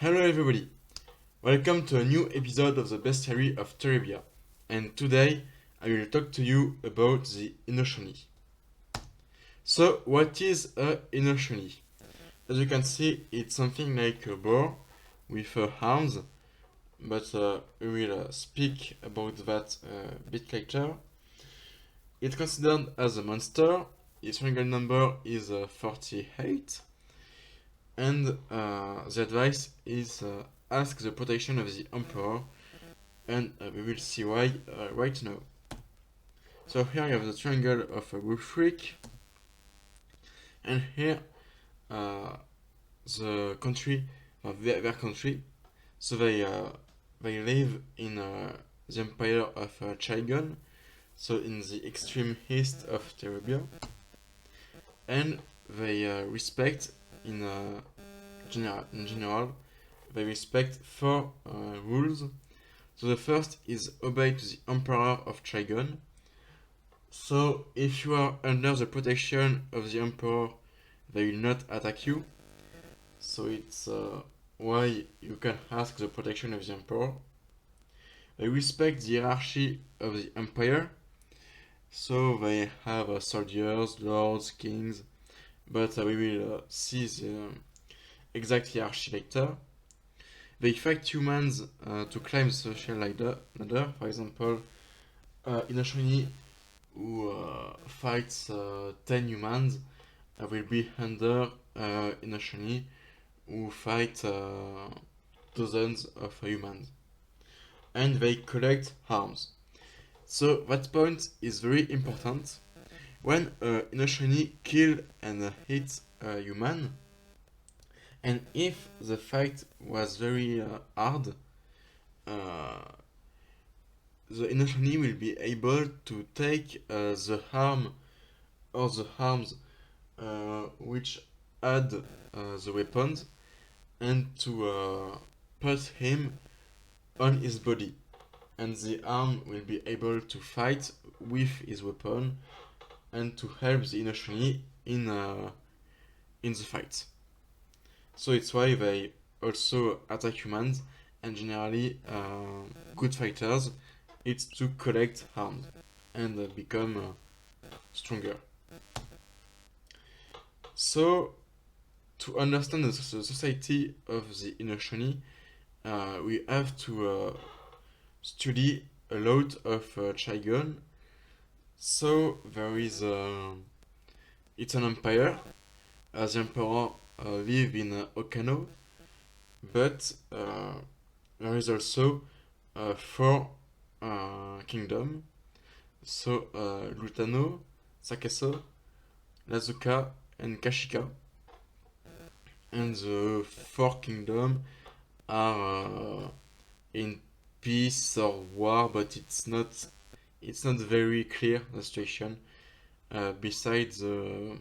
Hello everybody, welcome to a new episode of the Bestiary of Terebia, and today I will talk to you about the Inoshoni. So what is a Inoshoni? As you can see, it's something like a boar with arms, but we will speak about that a bit later. It's considered as a monster, its single number is 48, and the advice is ask the protection of the Emperor, and we will see why right now. So here you have the triangle of a wolf freak, and here the country, their country. So they live in the Empire of Trigon, so in the extreme east of Terebia, and they respect in general they respect four rules. So the first is obey to the Emperor of Trigon. So if you are under the protection of the Emperor, they will not attack you. So it's why you can ask the protection of the Emperor. They respect the hierarchy of the Empire. So they have soldiers, lords, kings, but we will see the exact hierarchy later. They fight humans to climb the social ladder. For example, Inoshoni, who fights 10 humans, will be under Inoshoni, who fight dozens of humans. And they collect arms. So that point is very important. When Inoshoni kill and hit a human, and if the fight was very hard, the Inoshoni will be able to take the arm or the arms which add the weapons and to put him on his body, and the arm will be able to fight with his weapon and to help the Inoshoni in the fight. So it's why they also attack humans, and generally good fighters, it's to collect arms and become stronger. So to understand the society of the Inoshoni, we have to study a lot of Trigon. So there is it's an empire. The emperor live in Okano, but there is also four kingdom. So Lutano, Sakeso, Lazuka, and Kashika. And the four kingdom are in peace or war, but it's not very clear the situation besides the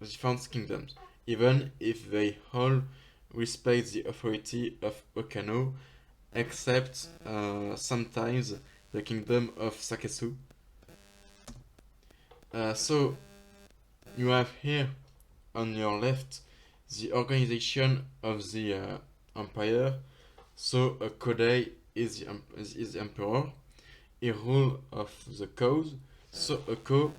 different kingdoms, even if they all respect the authority of Okano, except sometimes the kingdom of Sakesu. So you have here on your left the organization of the empire. So Kodai is the emperor. He rule of the cows. So a cow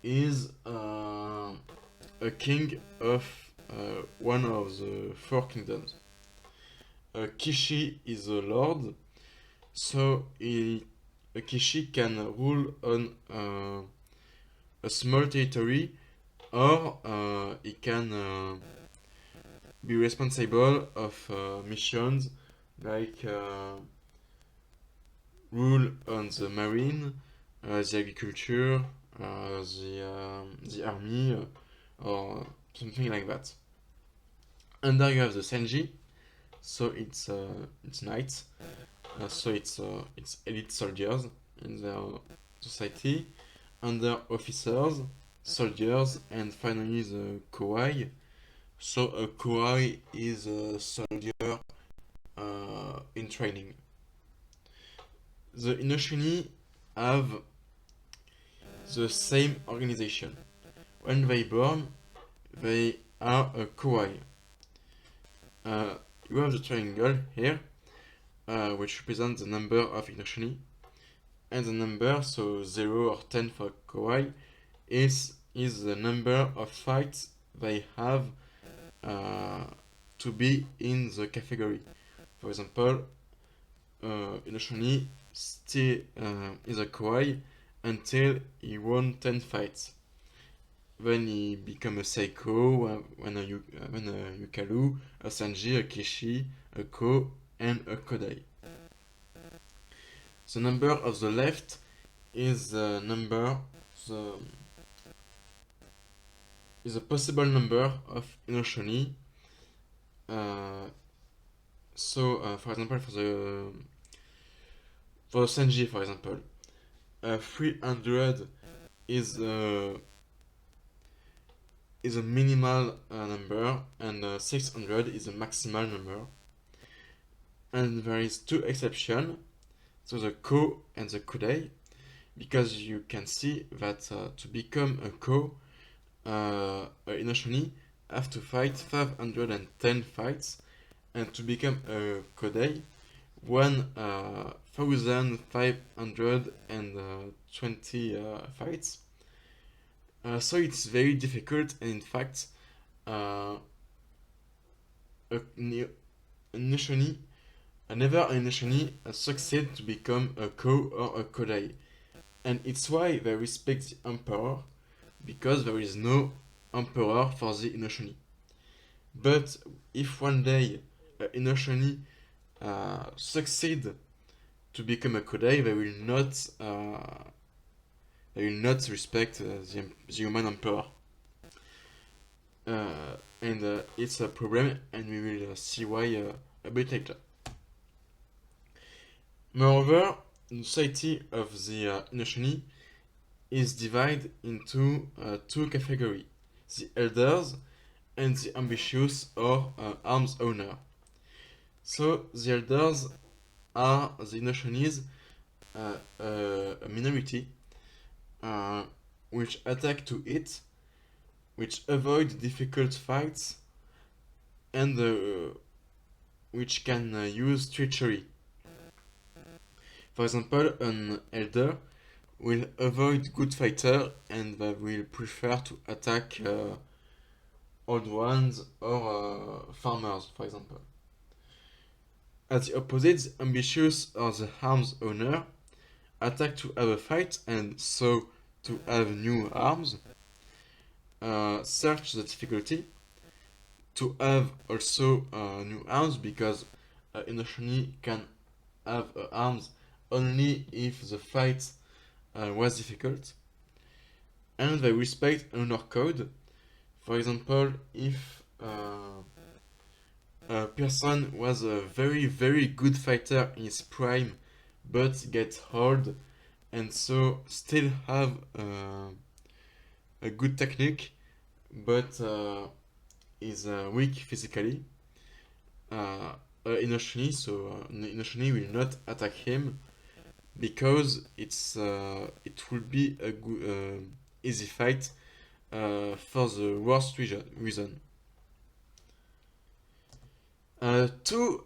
is a king of one of the four kingdoms. Kishi is a lord, so a Kishi can rule on a small territory, or he can be responsible of missions like rule on the marine, the agriculture, the army, or something like that. Under you have the Senji, so it's knights, so it's elite soldiers in their society. Under officers, soldiers, and finally the Kowai. So a Kowai is a soldier in training. The Inoshoni have the same organization. When they born, they are a Kowai. you have the triangle here, which represents the number of Inoshoni, and the number, so 0 or 10 for kawaii, is the number of fights they have to be in the category. For example, Inoshoni stay is a kawaii until he won 10 fights. Then he become a Seiko, when a Yukalu, a Sanji, a Kishi, a Ko, and a Kodai. The number of the left is the number, is a possible number of Inoshoni. For example, for Sanji, for example, 300 is a minimal number, and 600 is a maximal number. And there is two exceptions, so the Ko and the Kodai, because you can see that to become a Ko, Inoshoni have to fight 510 fights, and to become a Kodai, 1,520 fights. So it's very difficult, and in fact, never an Inoshoni succeed to become a Ko or a Kodai. And it's why they respect the Emperor, because there is no Emperor for the Inoshoni. But if one day Inoshoni succeed to become a Kodai, they will not respect the human Emperor. And it's a problem, and we will see why a bit later. Moreover, the society of the Inoshoni is divided into two categories: the elders and the ambitious or arms owner. So the elders are the Inoshonis, a minority, which attack to it, which avoid difficult fights, and which can use treachery. For example, an elder will avoid good fighter, and they will prefer to attack old ones or farmers, for example. At the opposite, the ambitious or the arms owner attack to have a fight, and so to have new arms, search the difficulty, to have also new arms, because Inoshoni can have arms only if the fight was difficult, and they respect honor code. For example, if a person was a very, very good fighter in his prime, but gets old, and so still have a good technique, but is weak physically, Inoshoni, so Inoshoni will not attack him, because it will be a good, easy fight for the worst reason. To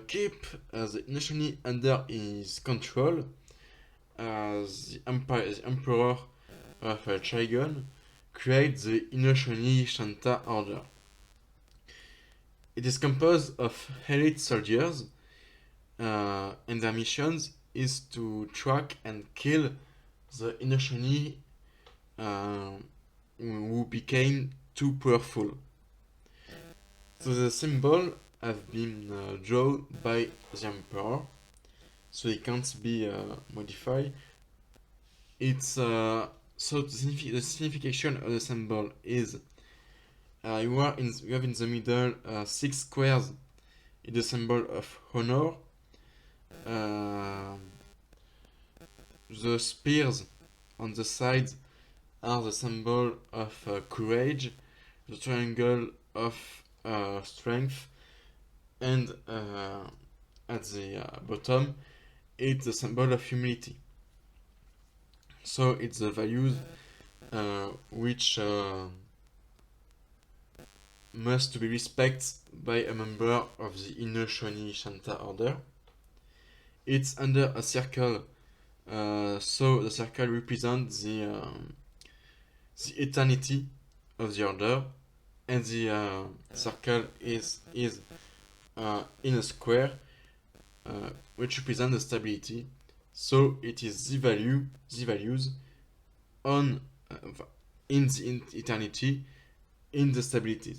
keep the Inoshoni under his control, the Emperor of Trigon creates the Inoshoni Shanta Order. It is composed of elite soldiers, and their missions is to track and kill the Inoshoni who became too powerful. So the symbol have been drawn by the Emperor, so it can't be modified. It's so the signification of the symbol is you have in the middle 6 squares in the symbol of honor. The spears on the sides are the symbol of courage, the triangle of strength, and at the bottom it's the symbol of humility. So it's the values which must be respected by a member of the Inoshoni Shanta order. It's under a circle, so the circle represents the eternity of the order, and the circle is in a square, which represents the stability. So it is the values on in the eternity in the stability.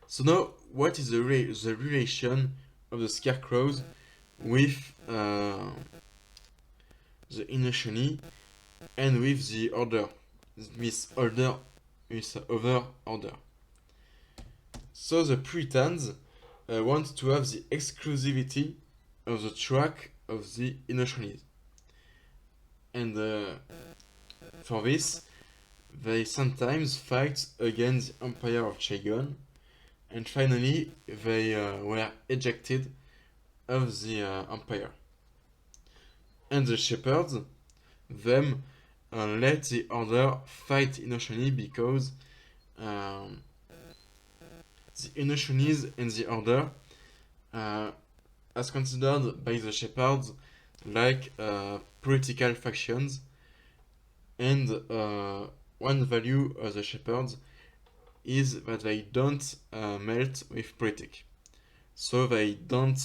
So now, what is the relation of the scarecrows with the Inoshoni and with the order, this other order? So the Puritans want to have the exclusivity of the track of the Inoshonis, and for this, they sometimes fight against the Empire of Chagon, and finally they were ejected of the empire. And the shepherds, them, let the order fight Inoshoni because the Inoshonis and the order as considered by the shepherds like political factions, and one value of the shepherds is that they don't melt with politics. So they don't.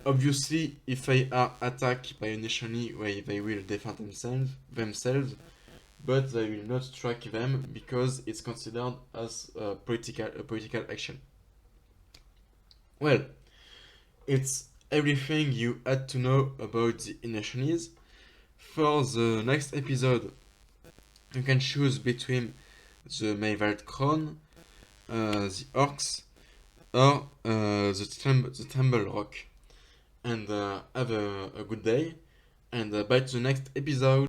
Obviously, if they are attacked by a Inoshoni, they will defend themselves, but they will not strike them because it's considered as a political action. Well, it's everything you had to know about the Inoshonis. For the next episode, you can choose between the Meiwaldkrone, the Orks, or the Tremblerock. And have a good day, and bye to the next episode.